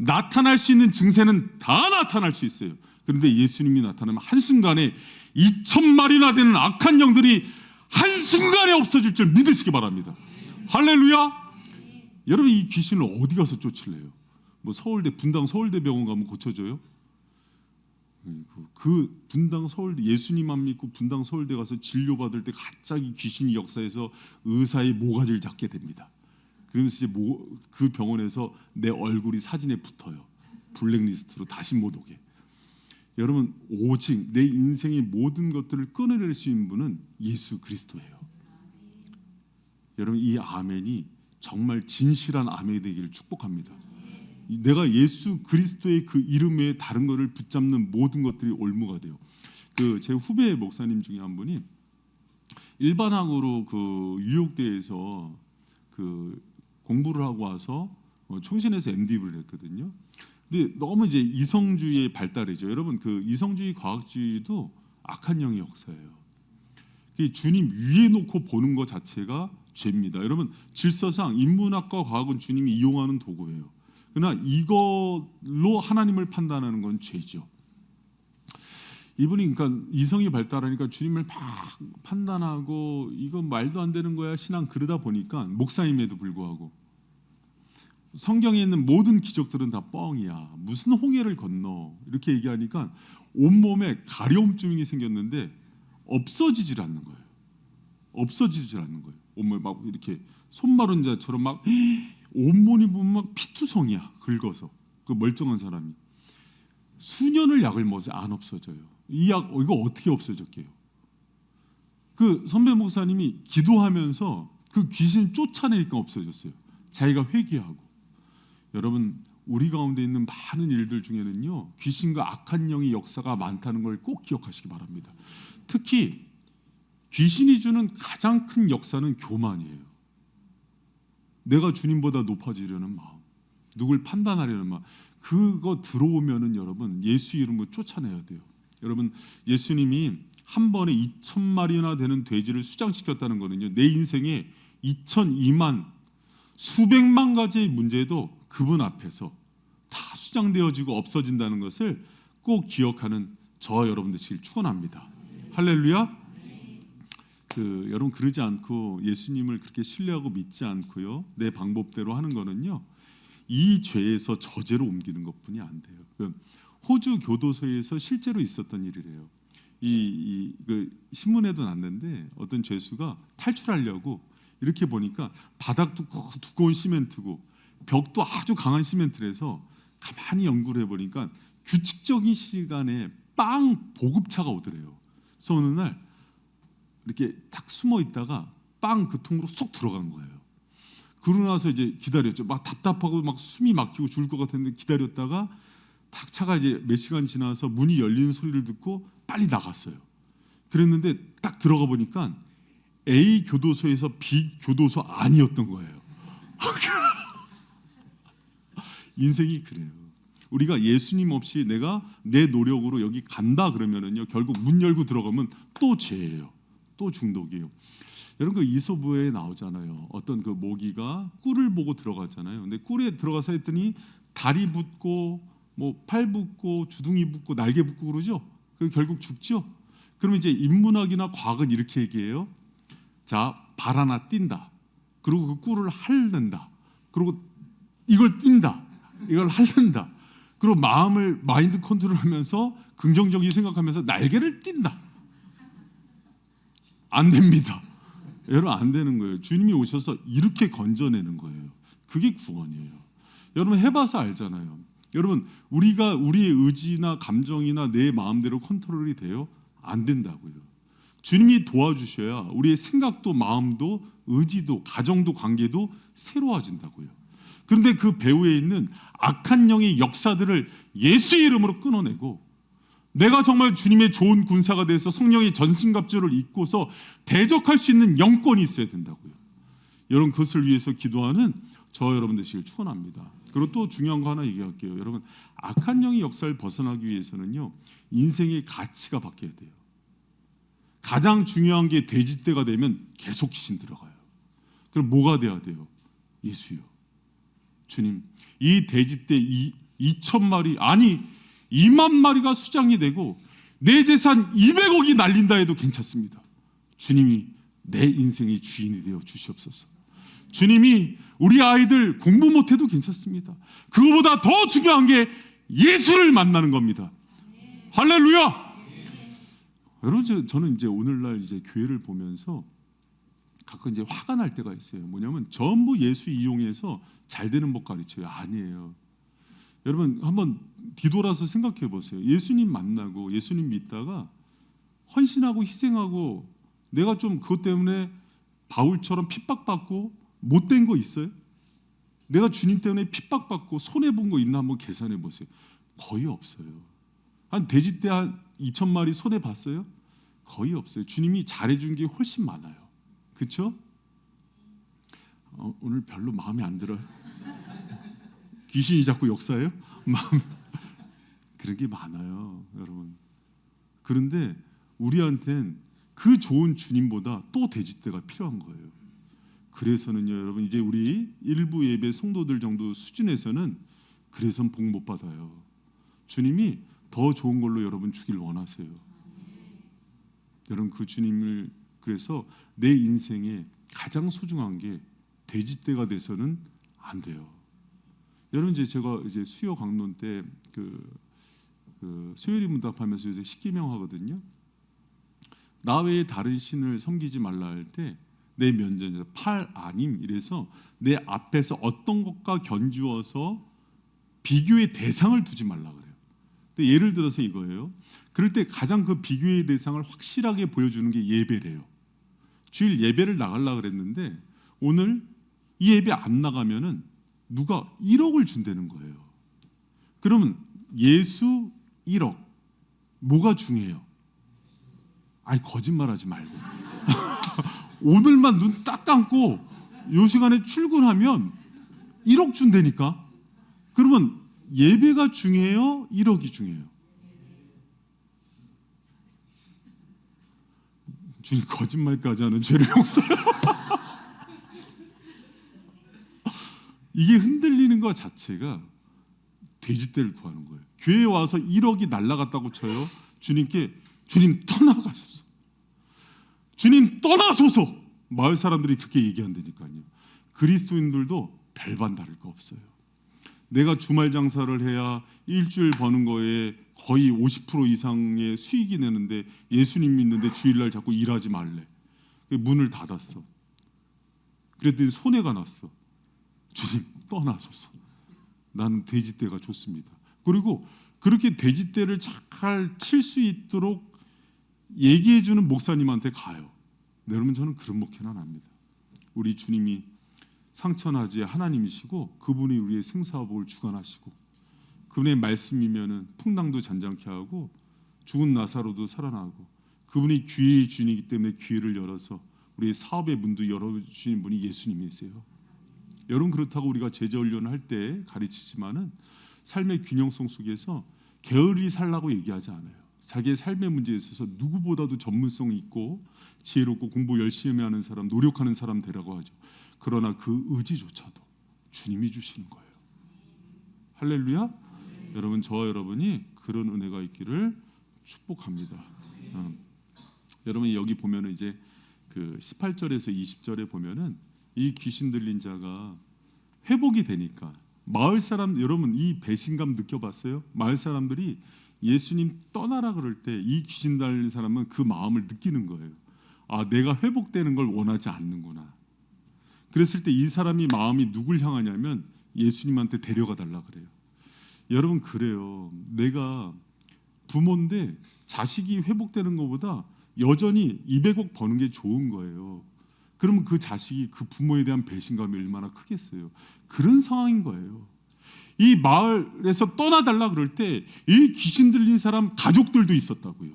나타날 수 있는 증세는 다 나타날 수 있어요. 그런데 예수님이 나타나면 한순간에 2000마리나 되는 악한 영들이 한순간에 없어질 줄 믿으시기 바랍니다. 할렐루야. 여러분, 이 귀신을 어디 가서 쫓을래요? 뭐 서울대, 분당 서울대병원 가면 고쳐져요? 그 분당 서울대, 예수님만 믿고 분당 서울대 가서 진료받을 때 갑자기 귀신이 역사해서 의사의 모가지를 잡게 됩니다. 그러면서 이제 그 병원에서 내 얼굴이 사진에 붙어요. 블랙리스트로 다시 못 오게. 여러분, 오직 내 인생의 모든 것들을 끊어낼 수 있는 분은 예수 그리스도예요. 여러분, 이 아멘이 정말 진실한 아멘이 되기를 축복합니다. 내가 예수 그리스도의 그 이름에 다른 것을 붙잡는 모든 것들이 올무가 돼요. 제 후배 목사님 중에 한 분이 일반학으로 유욕대에서 공부를 하고 와서 총신에서 MD를 했거든요. 근데 너무 이제 이성주의의 발달이죠. 여러분, 이성주의 과학주의도 악한 영의 역사예요. 주님 위에 놓고 보는 것 자체가 죄입니다. 여러분, 질서상 인문학과 과학은 주님이 이용하는 도구예요. 그러나 이걸로 하나님을 판단하는 건 죄죠. 이분이 그러니까 이성이 발달하니까 주님을 막 판단하고 이건 말도 안 되는 거야 신앙 그러다 보니까 목사임에도 불구하고 성경에 있는 모든 기적들은 다 뻥이야. 무슨 홍해를 건너 이렇게 얘기하니까 온몸에 가려움증이 생겼는데 없어지질 않는 거예요. 없어지질 않는 거예요. 온몸에 막 이렇게 손마른 자처럼 막 온몸이 보면 막 피투성이야. 긁어서 그 멀쩡한 사람이 수년을 약을 먹어서 안 없어져요. 이 약 이거 어떻게 없어졌게요? 선배 목사님이 기도하면서 그 귀신 쫓아내니까 없어졌어요. 자기가 회개하고. 여러분, 우리 가운데 있는 많은 일들 중에는요, 귀신과 악한 영의 역사가 많다는 걸 꼭 기억하시기 바랍니다. 특히 귀신이 주는 가장 큰 역사는 교만이에요. 내가 주님보다 높아지려는 마음, 누굴 판단하려는 마음, 그거 들어오면은 여러분 예수 이름으로 쫓아내야 돼요. 여러분, 예수님이 한 번에 2000마리나 되는 돼지를 수장시켰다는 거는요, 내 인생에 2002만 수백만 가지의 문제도 그분 앞에서 다 수장되어지고 없어진다는 것을 꼭 기억하는 저 여러분 되시길 축원합니다. 할렐루야. 여러분, 그러지 않고 예수님을 그렇게 신뢰하고 믿지 않고요, 내 방법대로 하는 거는요, 이 죄에서 저죄로 옮기는 것뿐이 안 돼요. 호주 교도소에서 실제로 있었던 일이래요. 신문에도 났는데 어떤 죄수가 탈출하려고 이렇게 보니까 바닥도 두꺼운 시멘트고 벽도 아주 강한 시멘트라서 가만히 연구를 해보니까 규칙적인 시간에 빵 보급차가 오더래요. 그래서 어느 날 이렇게 딱 숨어 있다가 빵 그 통으로 쏙 들어간 거예요. 그러고 나서 이제 기다렸죠. 막 답답하고 막 숨이 막히고 죽을 것 같았는데 기다렸다가 딱 차가 이제 몇 시간 지나서 문이 열리는 소리를 듣고 빨리 나갔어요. 그랬는데 딱 들어가 보니까 A 교도소에서 B 교도소 아니었던 거예요. 인생이 그래요. 우리가 예수님 없이 내가 내 노력으로 여기 간다 그러면은요, 결국 문 열고 들어가면 또 죄예요. 또 중독이에요. 여러분, 이소부에 나오잖아요. 어떤 모기가 꿀을 보고 들어갔잖아요. 근데 꿀에 들어가서 했더니 다리 붙고 팔 붙고 주둥이 붙고 날개 붙고 그러죠. 결국 죽죠. 그러면 이제 인문학이나 과학은 이렇게 얘기해요. 자, 발 하나 띈다. 그리고 그 꿀을 핥는다. 그리고 이걸 띈다. 이걸 핥는다. 그리고 마음을 마인드 컨트롤하면서 긍정적인 생각하면서 날개를 띈다. 안 됩니다. 여러분, 안 되는 거예요. 주님이 오셔서 이렇게 건져내는 거예요. 그게 구원이에요. 여러분, 해봐서 알잖아요. 여러분, 우리가 우리의 의지나 감정이나 내 마음대로 컨트롤이 돼요? 안 된다고요. 주님이 도와주셔야 우리의 생각도 마음도 의지도 가정도 관계도 새로워진다고요. 그런데 그 배후에 있는 악한 영의 역사들을 예수의 이름으로 끊어내고 내가 정말 주님의 좋은 군사가 돼서 성령의 전신갑주를 입고서 대적할 수 있는 영권이 있어야 된다고요. 여러분, 그것을 위해서 기도하는 저 여러분 되시길 축원합니다. 그리고 또 중요한 거 하나 얘기할게요. 여러분, 악한 영의 역사를 벗어나기 위해서는요, 인생의 가치가 바뀌어야 돼요. 가장 중요한 게 돼지떼가 되면 계속 귀신 들어가요. 그럼 뭐가 돼야 돼요? 예수요. 주님, 이 돼지떼 2,000마리 아니 2만 마리가 수장이 되고 내 재산 200억이 날린다 해도 괜찮습니다. 주님이 내 인생의 주인이 되어 주시옵소서. 주님이 우리 아이들 공부 못해도 괜찮습니다. 그거보다 더 중요한 게 예수를 만나는 겁니다. 할렐루야! 여러분, 저는 이제 오늘날 이제 교회를 보면서 가끔 이제 화가 날 때가 있어요. 뭐냐면 전부 예수 이용해서 잘 되는 법 가르쳐요. 아니에요. 여러분, 한번 뒤돌아서 생각해 보세요. 예수님 만나고 예수님 믿다가 헌신하고 희생하고 내가 좀 그것 때문에 바울처럼 핍박받고 못된 거 있어요? 내가 주님 때문에 핍박받고 손해본 거 있나 한번 계산해 보세요. 거의 없어요. 한 돼지떼 한 2,000마리 손해봤어요? 거의 없어요. 주님이 잘해준 게 훨씬 많아요. 그렇죠? 오늘 별로 마음에 안 들어요. 귀신이 자꾸 역사해요? 그런 게 많아요, 여러분. 그런데 우리한텐 그 좋은 주님보다 또 돼지떼가 필요한 거예요. 그래서는요, 여러분, 이제 우리 일부 예배 성도들 정도 수준에서는 그래선 복 못 받아요. 주님이 더 좋은 걸로 여러분 주길 원하세요. 여러분, 그 주님을 그래서 내 인생에 가장 소중한 게 돼지떼가 돼서는 안 돼요. 여러분, 이제 제가 이제 수요 강론 때 수요일 문답하면서 이제 십계명 하거든요. 나 외에 다른 신을 섬기지 말라 할 때 내 면전에서 팔 아님 이래서 내 앞에서 어떤 것과 견주어서 비교의 대상을 두지 말라 그래요. 근데 예를 들어서 이거예요. 그럴 때 가장 그 비교의 대상을 확실하게 보여주는 게 예배래요. 주일 예배를 나가려고 그랬는데 오늘 이 예배 안 나가면은 누가 1억을 준다는 거예요. 그러면 예수 1억 뭐가 중요해요? 아니, 거짓말하지 말고 오늘만 눈 딱 감고 이 시간에 출근하면 1억 준다니까. 그러면 예배가 중요해요? 1억이 중요해요? 주님, 거짓말까지 하는 죄를 용서요. 이게 흔들리는 것 자체가 돼지떼를 구하는 거예요. 교회에 와서 1억이 날아갔다고 쳐요. 주님께 주님 떠나가소서. 주님 떠나소서. 마을 사람들이 그렇게 얘기한다니까요. 그리스도인들도 별반 다를 거 없어요. 내가 주말 장사를 해야 일주일 버는 거에 거의 50% 이상의 수익이 내는데 예수님 믿는데 주일날 자꾸 일하지 말래. 문을 닫았어. 그랬더니 손해가 났어. 주님 떠나소서. 나는 돼지떼가 좋습니다. 그리고 그렇게 돼지떼를 잘 칠 수 있도록 얘기해주는 목사님한테 가요. 여러분, 저는 그런 목회는 안 합니다. 우리 주님이 상천하지의 하나님이시고 그분이 우리의 생사복을 주관하시고 그분의 말씀이면은 풍랑도 잔잔케 하고 죽은 나사로도 살아나고 그분이 기회의 주인이기 때문에 기회를 열어서 우리의 사업의 문도 열어주시는 분이 예수님이세요. 여러분, 그렇다고 우리가 제자 훈련을 할 때 가르치지만은 삶의 균형성 속에서 게을리 살라고 얘기하지 않아요. 자기의 삶의 문제에 있어서 누구보다도 전문성이 있고 지혜롭고 공부 열심히 하는 사람, 노력하는 사람 되라고 하죠. 그러나 그 의지조차도 주님이 주시는 거예요. 할렐루야. 여러분, 저와 여러분이 그런 은혜가 있기를 축복합니다. 여러분, 여기 보면은 이제 그 18절에서 20절에 보면은 이 귀신 들린 자가 회복이 되니까 마을 사람, 여러분 이 배신감 느껴봤어요? 마을 사람들이 예수님 떠나라 그럴 때 이 귀신 달린 사람은 그 마음을 느끼는 거예요. 아, 내가 회복되는 걸 원하지 않는구나. 그랬을 때 이 사람이 마음이 누굴 향하냐면 예수님한테 데려가 달라 그래요. 여러분, 그래요. 내가 부모인데 자식이 회복되는 것보다 여전히 200억 버는 게 좋은 거예요. 그러면 그 자식이 그 부모에 대한 배신감이 얼마나 크겠어요. 그런 상황인 거예요. 이 마을에서 떠나달라 그럴 때 이 귀신 들린 사람 가족들도 있었다고요.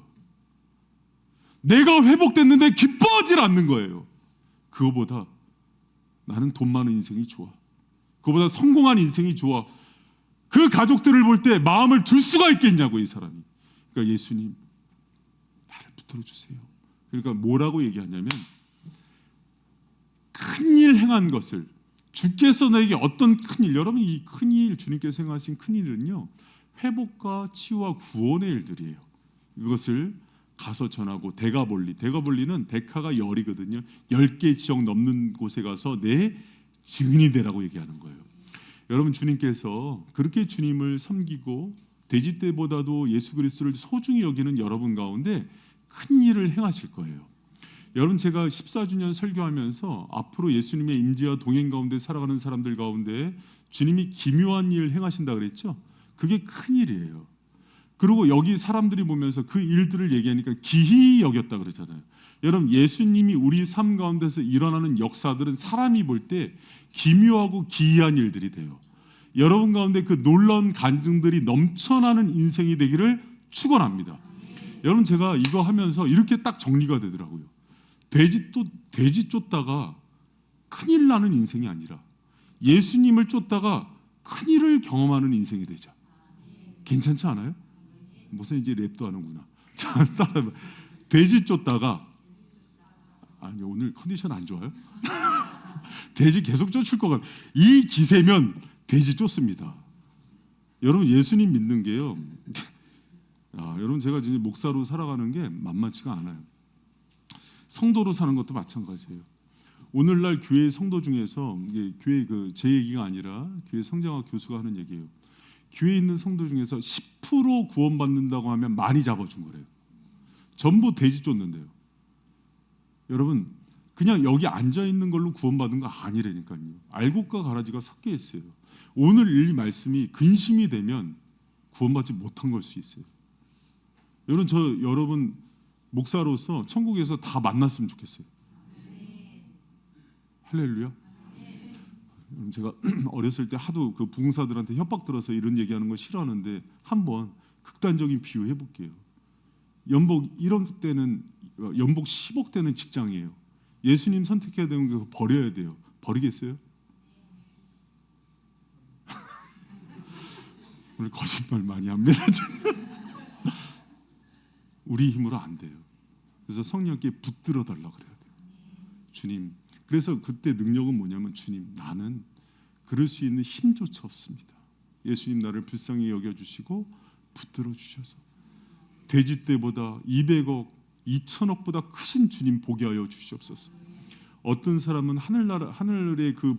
내가 회복됐는데 기뻐하지 않는 거예요. 그거보다 나는 돈 많은 인생이 좋아. 그거보다 성공한 인생이 좋아. 그 가족들을 볼 때 마음을 둘 수가 있겠냐고 이 사람이. 그러니까 예수님 나를 붙들어 주세요. 그러니까 뭐라고 얘기하냐면 큰일 행한 것을 주께서 너에게 어떤 큰일, 여러분 이 큰일 주님께서 행하신 큰일은요 회복과 치유와 구원의 일들이에요. 이것을 가서 전하고 데가볼리는 데카가 열이거든요. 10개 지역 넘는 곳에 가서 내 증인이 되라고 얘기하는 거예요. 여러분 주님께서 그렇게 주님을 섬기고 돼지떼보다도 예수 그리스도를 소중히 여기는 여러분 가운데 큰 일을 행하실 거예요. 여러분 제가 14주년 설교하면서 앞으로 예수님의 임재와 동행 가운데 살아가는 사람들 가운데 주님이 기묘한 일을 행하신다 그랬죠. 그게 큰 일이에요. 그리고 여기 사람들이 보면서 그 일들을 얘기하니까 기이히 여겼다 그러잖아요. 여러분 예수님이 우리 삶 가운데서 일어나는 역사들은 사람이 볼 때 기묘하고 기이한 일들이 돼요. 여러분 가운데 그 놀라운 간증들이 넘쳐나는 인생이 되기를 축원합니다. 여러분 제가 이거 하면서 이렇게 딱 정리가 되더라고요. 돼지 쫓다가 큰일 나는 인생이 아니라 예수님을 쫓다가 큰일을 경험하는 인생이 되자. 괜찮지 않아요? 무슨 이제 랩도 하는구나. 자, 따라해봐. 돼지 쫓다가 아니 오늘 컨디션 안 좋아요? 돼지 계속 쫓을 것 같아. 이 기세면 돼지 쫓습니다. 여러분 예수님 믿는 게요. 여러분 제가 진짜 목사로 살아가는 게 만만치가 않아요. 성도로 사는 것도 마찬가지예요. 오늘날 교회 성도 중에서 이게 교회 제 얘기가 아니라 교회 성장학 교수가 하는 얘기예요. 교회에 있는 성도 중에서 10% 구원받는다고 하면 많이 잡아준 거래요. 전부 돼지 쫓는데요. 여러분 그냥 여기 앉아 있는 걸로 구원받은 거 아니라니까요. 알곡과 가라지가 섞여 있어요. 오늘 이 말씀이 근심이 되면 구원받지 못한 걸 수 있어요. 여러분 목사로서 천국에서 다 만났으면 좋겠어요. 할렐루야. 제가 어렸을 때 하도 그 부흥사들한테 협박 들어서 이런 얘기하는 거 싫어하는데 한번 극단적인 비유 해볼게요. 연봉 1억 대는 연봉 10억 대는 직장이에요. 예수님 선택해야 되면 그거 버려야 돼요. 버리겠어요? 오늘 거짓말 많이 합니다. 우리 힘으로 안 돼요. 그래서 성령께 붙들어 달라 그래야 돼요. 주님. 그래서 그때 능력은 뭐냐면 주님 나는 그럴 수 있는 힘조차 없습니다. 예수님 나를 불쌍히 여겨주시고 붙들어 주셔서 돼지 떼보다 200억 2천억보다 크신 주님 보게 하여 주시옵소서. 어떤 사람은 하늘나라의 그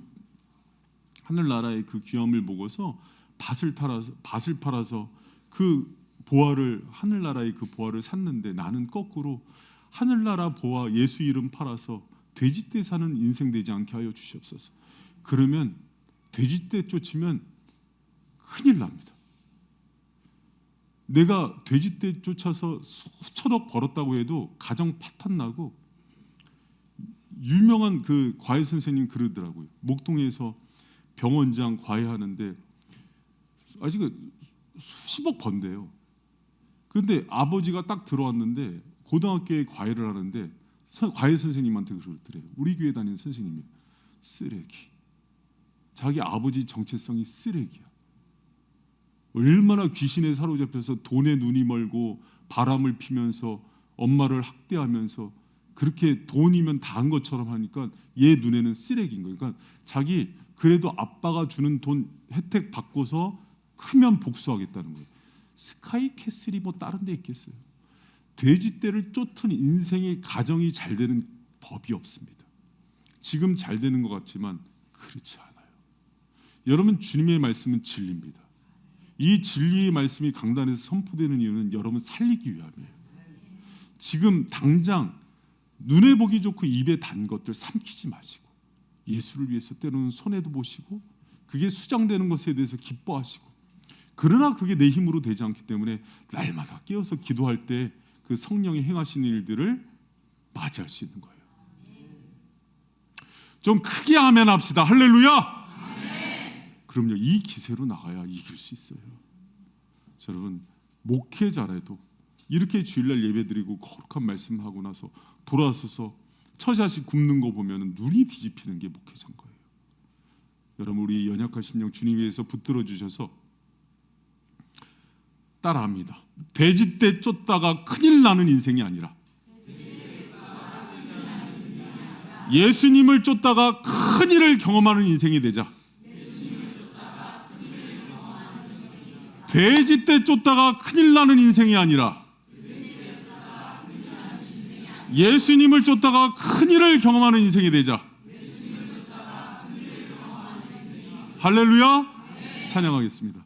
귀함을 보고서 밭을 팔아서 그 보화를 하늘나라의 그 보화를 샀는데 나는 거꾸로 하늘나라 보화 예수 이름 팔아서 돼지떼 사는 인생 되지 않게 하여 주시옵소서. 그러면 돼지떼 쫓으면 큰일 납니다. 내가 돼지떼 쫓아서 수천억 벌었다고 해도 가정 파탄 나고 유명한 그 과외 선생님 그러더라고요. 목동에서 병원장 과외하는데 아직 수십억 번대요. 그런데 아버지가 딱 들어왔는데 고등학교에 과외를 하는데 과외 선생님한테 그러더래요. 우리 교회 다니는 선생님이 쓰레기. 자기 아버지 정체성이 쓰레기야. 얼마나 귀신에 사로잡혀서 돈에 눈이 멀고 바람을 피면서 엄마를 학대하면서 그렇게 돈이면 다 한 것처럼 하니까 얘 눈에는 쓰레기인 거예요. 그러니까 자기 그래도 아빠가 주는 돈 혜택 받고서 크면 복수하겠다는 거예요. 스카이캐슬이 뭐 다른 데 있겠어요. 돼지떼를 쫓은 인생의 가정이 잘 되는 법이 없습니다. 지금 잘 되는 것 같지만 그렇지 않아요. 여러분 주님의 말씀은 진리입니다. 이 진리의 말씀이 강단에서 선포되는 이유는 여러분 살리기 위함이에요. 지금 당장 눈에 보기 좋고 입에 단 것들 삼키지 마시고 예수를 위해서 때로는 손해도 보시고 그게 수장되는 것에 대해서 기뻐하시고 그러나 그게 내 힘으로 되지 않기 때문에 날마다 깨어서 기도할 때 그 성령이 행하시는 일들을 맞이할 수 있는 거예요. 좀 크게 아멘 합시다. 할렐루야. 그럼요, 이 기세로 나가야 이길 수 있어요. 여러분, 목회자라도 이렇게 주일날 예배드리고 거룩한 말씀하고 나서 돌아서서 처자식 굽는 거 보면 눈이 뒤집히는 게 목회자인 거예요. 여러분, 우리 연약한 심령 주님 위해서 붙들어 주셔서 따라합니다. 돼지떼 쫓다가 큰일 나는 인생이 아니라 예수님을 쫓다가 큰일을 경험하는 인생이 되자. 돼지떼 쫓다가 큰일 나는 인생이 아니라 예수님을 쫓다가 큰일을 경험하는 인생이 되자. 할렐루야. 찬양하겠습니다.